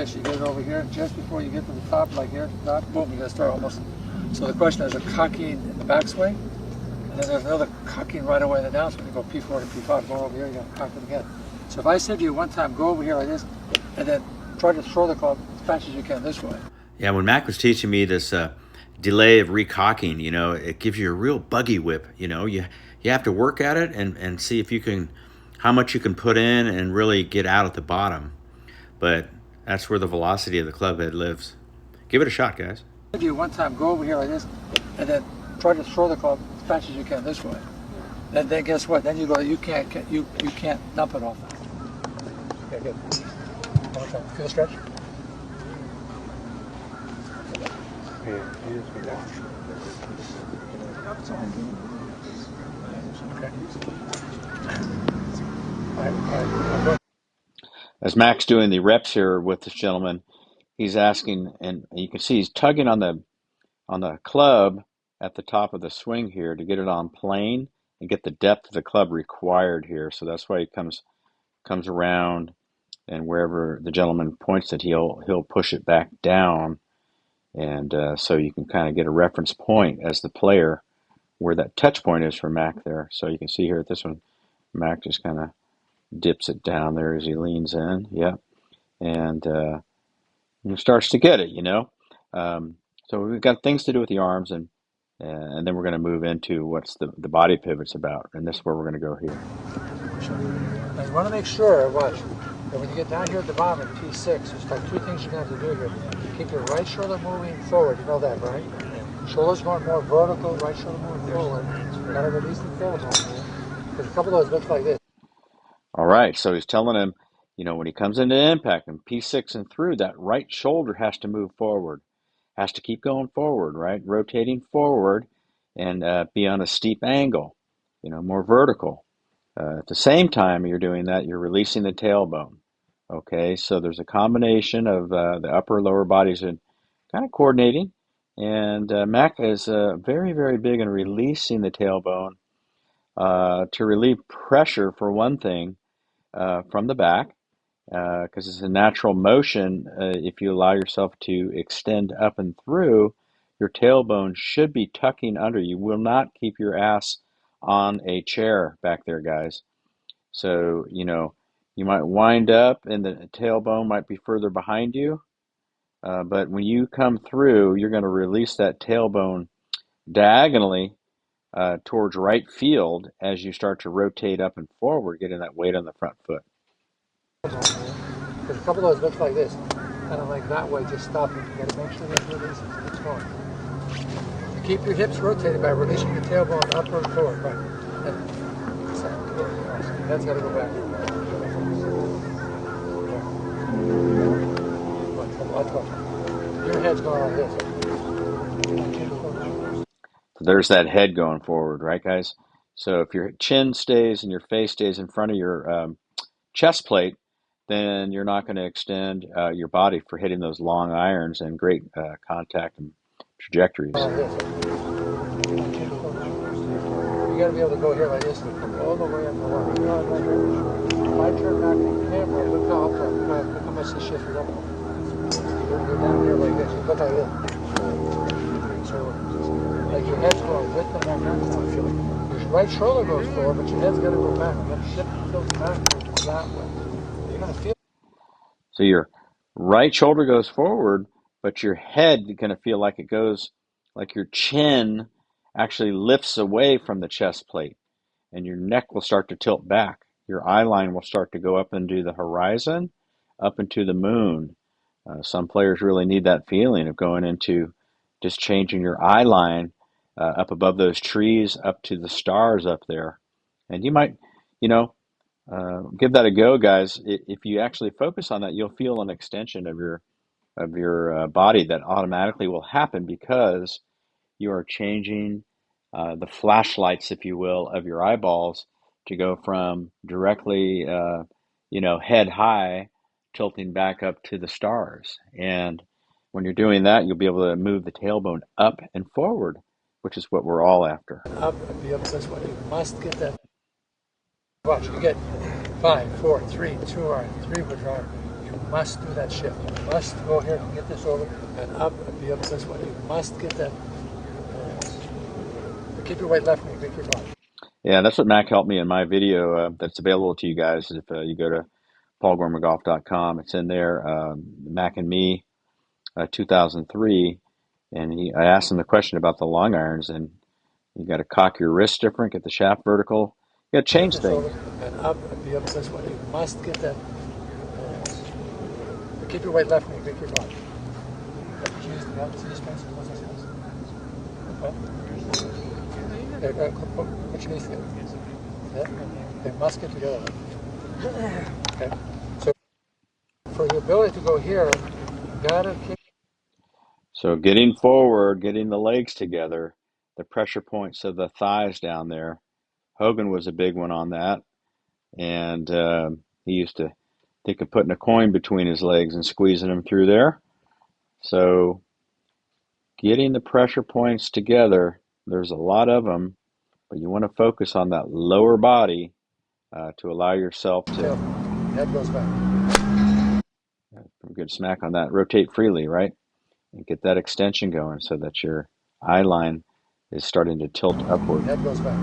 You get it over here, just before you get to the top, like here, top, boom, you gotta start almost. So the question is a cocking in the backswing, and then there's another cocking right away in the downswing. You go P4 to P5, go over here, you gotta cock it again. So if I said to you one time, go over here like this, and then try to throw the club as fast as you can this way. Yeah, when Mac was teaching me this delay of recocking, you know, it gives you a real buggy whip. You know, you have to work at it and see if you can, how much you can put in and really get out at the bottom. But that's where the velocity of the club head lives. Give it a shot, guys. If you one time, go over here like this, and then try to throw the club as fast as you can this way. And then guess what? Then you go, you can't dump it off. Okay, good. One more time. Feel the stretch? As Mac's doing the reps here with this gentleman, he's asking, and you can see he's tugging on the club at the top of the swing here to get it on plane and get the depth of the club required here. So that's why he comes around, and wherever the gentleman points it, he'll push it back down, and so you can kind of get a reference point as the player where that touch point is for Mac there. So you can see here at this one, Mac just kind of dips it down there as he leans in, yeah, and he starts to get it, you know. So we've got things to do with the arms, and then we're going to move into what's the body pivot's about, and this is where we're going to go here. Now you want to make sure, watch, that when you get down here at the bottom at P6, there's like two things you're going to have to do here. Keep your right shoulder moving forward, you know that, right? Shoulders going more vertical, right shoulder moving forward. You got to release the tailbone. Because a couple of those look like this. All right, so he's telling him, you know, when he comes into impact and P6 and through, that right shoulder has to move forward, has to keep going forward, right? Rotating forward and be on a steep angle, you know, more vertical. At the same time you're doing that, you're releasing the tailbone. Okay, so there's a combination of the upper and lower bodies and kind of coordinating. And Mac is very, very big in releasing the tailbone to relieve pressure, for one thing, from the back, because it's a natural motion. If you allow yourself to extend up and through, your tailbone should be tucking under. You will not keep your ass on a chair back there, guys. So, you know, you might wind up and the tailbone might be further behind you. But when you come through, you're going to release that tailbone diagonally towards right field as you start to rotate up and forward, getting that weight on the front foot. Because a couple of those look like this, kind of like that way, just stop it. You got to make sure that releases. It's going. You keep your hips rotated by releasing the tailbone upward and forward, right? That's got to go back. Your head's going like this. So there's that head going forward, right, guys? So if your chin stays and your face stays in front of your chest plate, then you're not going to extend your body for hitting those long irons and great contact and trajectories. You got to be able to go here like this and come all the way up the line. You know, if I turn back the camera, look how much the shift is up. You're down here like this. You look like this. So, like your head's going with the momentum. Your right shoulder goes forward, but your head's got to go back. You got to shift the tilt back that way. You're going to feel. So your right shoulder goes forward, but your head is going to feel like it goes, like your chin actually lifts away from the chest plate, and your neck will start to tilt back. Your eye line will start to go up into the horizon, up into the moon. Some players really need that feeling of going into just changing your eye line up above those trees, up to the stars up there. And you might, you know, give that a go, guys. If you actually focus on that, you'll feel an extension of your body that automatically will happen because you are changing the flashlights, if you will, of your eyeballs to go from directly, head high, tilting back up to the stars. And when you're doing that, you'll be able to move the tailbone up and forward, which is what we're all after. Up and be up this way. You must get that. Watch, you get 5, 4, 3, 2 arm, 3 withdraw. You You must do that shift. You must go here and get this over and up and be up this way. You must get that. Keep your weight left when you pick your body. Yeah, that's what Mac helped me in my video that's available to you guys. If you go to paulgormangolf.com, it's in there. Mac and me, 2003, and I asked him the question about the long irons, and you got to cock your wrist different, get the shaft vertical. You got to change things. And up and be up this way. You must get that. Keep your weight left when you pick your body. Put your knees together. Yeah? They must get together. Okay. So for the ability to go here, you gotta keep. So getting forward, getting the legs together, the pressure points of the thighs down there. Hogan was a big one on that, and he used to think of putting a coin between his legs and squeezing them through there. So getting the pressure points together, there's a lot of them, but you want to focus on that lower body to allow yourself to. Head goes back. Good smack on that. Rotate freely, right? And get that extension going so that your eye line is starting to tilt upward. Head goes back.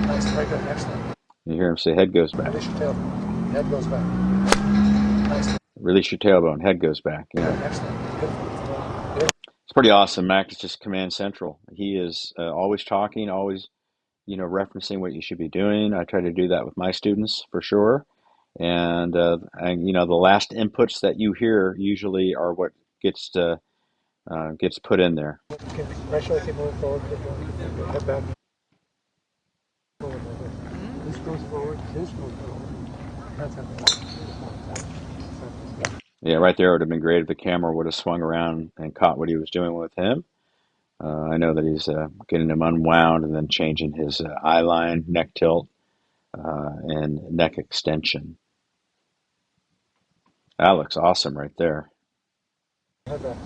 Nice, right there, excellent. You hear him say, head goes back. Release your tailbone. Head goes back. Nice. Release your tailbone. Head goes back. You know. Excellent. Beautiful. It's pretty awesome. Mac is just command central. He is always talking, always, referencing what you should be doing. I try to do that with my students for sure. And the last inputs that you hear usually are what gets put in there. Pressure, keep moving forward. Head back. This goes forward. This goes forward. That's it. Yeah, right there would have been great if the camera would have swung around and caught what he was doing with him. I know that he's getting him unwound and then changing his eye line, neck tilt, and neck extension. That looks awesome right there. Head back.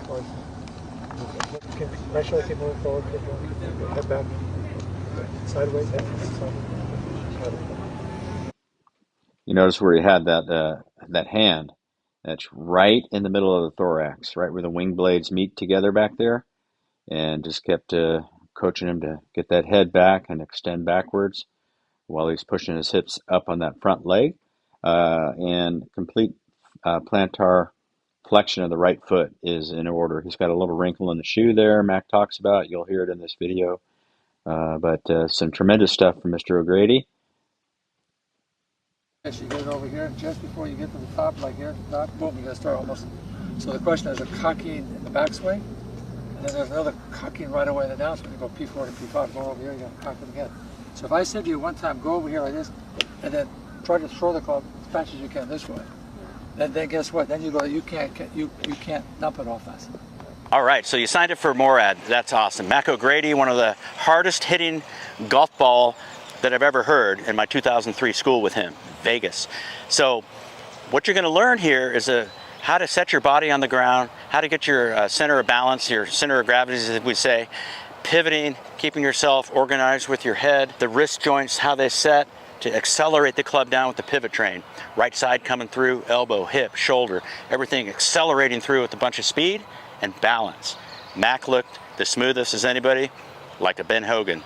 Pressure, keep moving forward. Head back. Sideways. You notice where he had that hand. That's right in the middle of the thorax, right where the wing blades meet together back there, and just kept coaching him to get that head back and extend backwards while he's pushing his hips up on that front leg, and complete plantar flexion of the right foot is in order. He's got a little wrinkle in the shoe there Mac talks about. You'll hear it in this video, but some tremendous stuff from Mr. O'Grady. Yes, you get it over here just before you get to the top, like here, top, boom, you gotta start almost. So the question is a cocking in the backswing, and then there's another cocking right away in the downswing. You go P4 to P5, go over here, you gotta cock it again. So if I said to you one time, go over here like this, and then try to throw the club as fast as you can this way, then guess what? Then you go, you can't dump it off fast. All right, so you signed up for Morad. That's awesome. Mac O'Grady, one of the hardest hitting golf ball that I've ever heard in my 2003 school with him, Vegas. So what you're going to learn here is how to set your body on the ground, how to get your center of balance, your center of gravity, as we say, pivoting, keeping yourself organized with your head, the wrist joints, how they set to accelerate the club down with the pivot train. Right side coming through, elbow, hip, shoulder, everything accelerating through with a bunch of speed and balance. Mac looked the smoothest as anybody, like a Ben Hogan.